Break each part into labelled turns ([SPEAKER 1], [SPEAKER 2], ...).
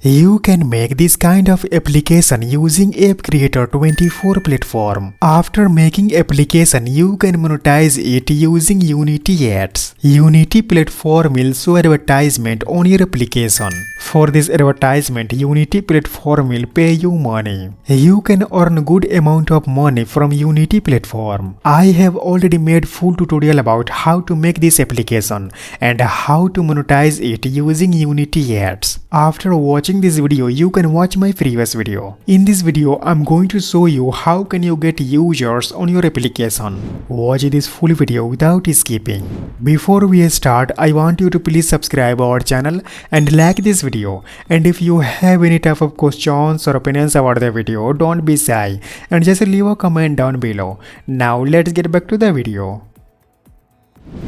[SPEAKER 1] You can make this kind of application using App Creator 24 platform. After making application, you can monetize it using Unity ads. Unity platform will show advertisement on your application. For this advertisement, Unity platform will pay you money. You can earn good amount of money from Unity platform. I have already made full tutorial about how to make this application and how to monetize it using Unity ads. After watching this video, you can watch my previous video. In this video, I'm going to show you how can you get users on your application. Watch this full video without skipping. Before we start, I want you to please subscribe our channel and like this video. And if you have any type of questions or opinions about the video, don't be shy and just leave a comment down below. Now let's get back to the video.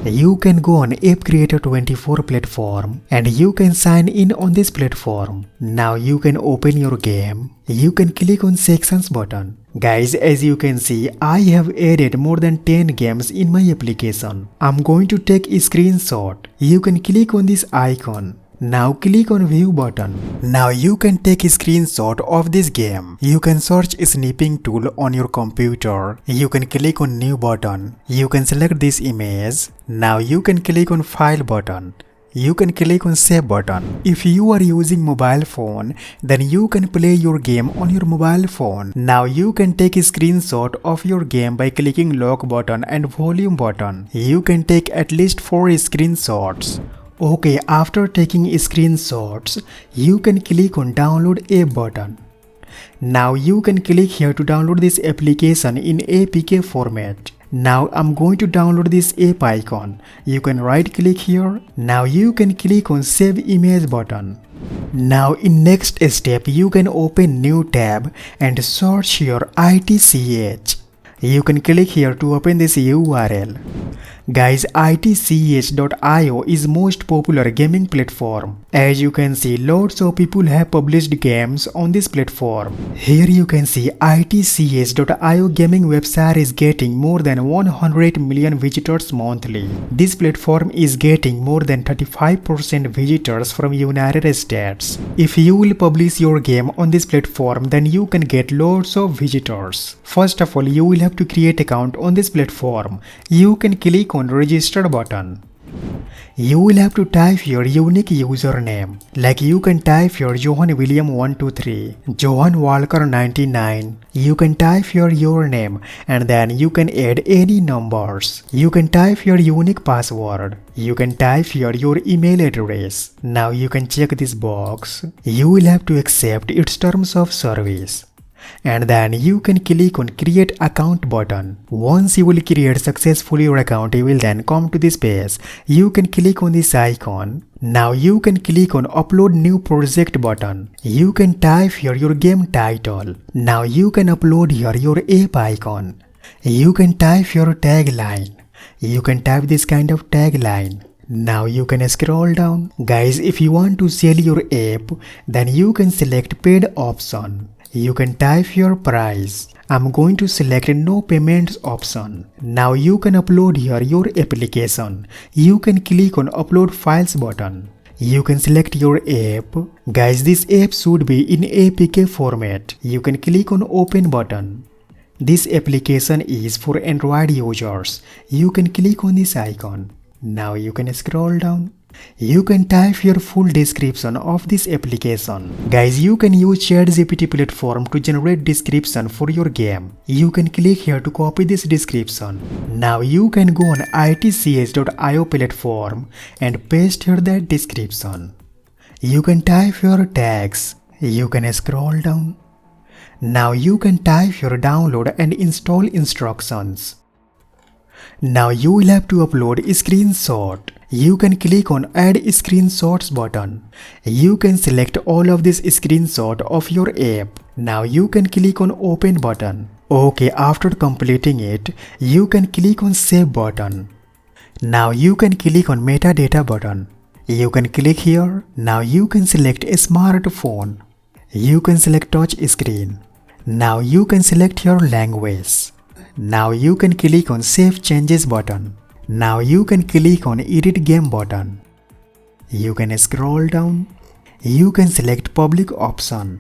[SPEAKER 1] You can go on App Creator 24 platform and you can sign in on this platform. Now you can open your game. You can click on sections button. Guys, as you can see, I have added more than 10 games in my application. I'm going to take a screenshot. You can click on this icon. Now click on view button. Now you can take a screenshot of this game. You can search a snipping tool on your computer. You can click on new button. You can select this image. Now you can click on file button. You can click on save button. If you are using mobile phone, then you can play your game on your mobile phone. Now you can take a screenshot of your game by clicking lock button and volume button. You can take at least 4 screenshots. Okay, after taking screenshots, you can click on download app button. Now you can click here to download this application in APK format. Now I'm going to download this app icon. You can right click here. Now you can click on save image button. Now in next step, you can open new tab and search your ITCH. You can click here to open this URL. Guys, itch.io is most popular gaming platform. As you can see, lots of people have published games on this platform. Here you can see itch.io gaming website is getting more than 100 million visitors monthly. This platform is getting more than 35% visitors from United States. If you will publish your game on this platform, then you can get lots of visitors. First of all, you will have to create account on this platform. You can click on register button. You will have to type your unique username. Like you can type your Johan William 123, Johan Walker 99. You can type your name and then you can add any numbers. You can type your unique password. You can type your email address. Now you can check this box. You will have to accept its terms of service. And then you can click on create account button. Once you will create successfully your account, you will then come to this page. You can click on this icon. Now you can click on upload new project button. You can type here your game title. Now you can upload here your app icon. You can type your tagline. You can type this kind of tagline. Now you can scroll down. Guys, if you want to sell your app, then you can select paid option. You can type your price. I'm going to select no payments option. Now you can upload here your application. You can click on upload files button. You can select your app. Guys, this app should be in APK format. You can click on open button. This application is for Android users. You can click on this icon. Now you can scroll down. You can type your full description of this application. Guys, you can use ChatGPT platform to generate description for your game. You can click here to copy this description. Now you can go on itch.io platform and paste here that description. You can type your tags. You can scroll down. Now you can type your download and install instructions. Now you will have to upload a screenshot. You can click on add screenshots button. You can select all of this screenshot of your app. Now you can click on open button. Okay, after completing it, you can click on save button. Now you can click on metadata button. You can click here. Now you can select a smartphone. You can select touch screen. Now you can select your language. Now you can click on save changes button. Now you can click on edit game button. You can scroll down. You can select public option.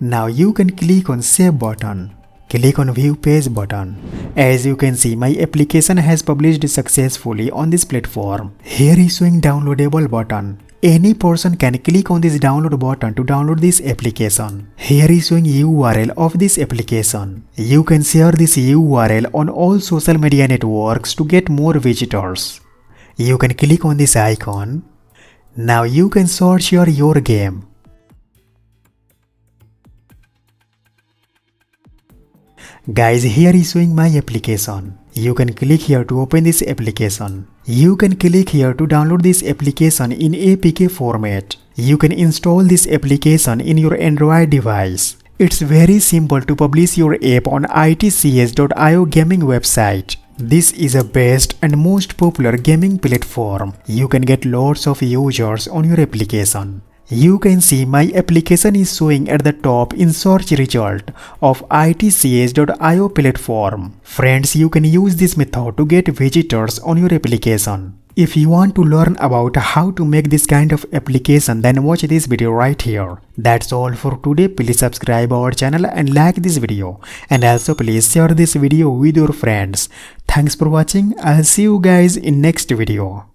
[SPEAKER 1] Now you can click on save button. Click on view page button. As you can see, my application has published successfully on this platform. Here is showing downloadable button. Any person can click on this download button to download this application. Here is showing URL of this application. You can share this URL on all social media networks to get more visitors. You can click on this icon. Now you can search your game. Guys, here is showing my application. You can click here to open this application. You can click here to download this application in APK format. You can install this application in your Android device. It's very simple to publish your app on itcs.io gaming website. This is the best and most popular gaming platform. You can get lots of users on your application. You can see my application is showing at the top in search result of itcs.io platform. Friends, you can use this method to get visitors on your application. If you want to learn about how to make this kind of application, then watch this video right here. That's all for today. Please subscribe our channel and like this video. And also please share this video with your friends. Thanks for watching. I'll see you guys in next video.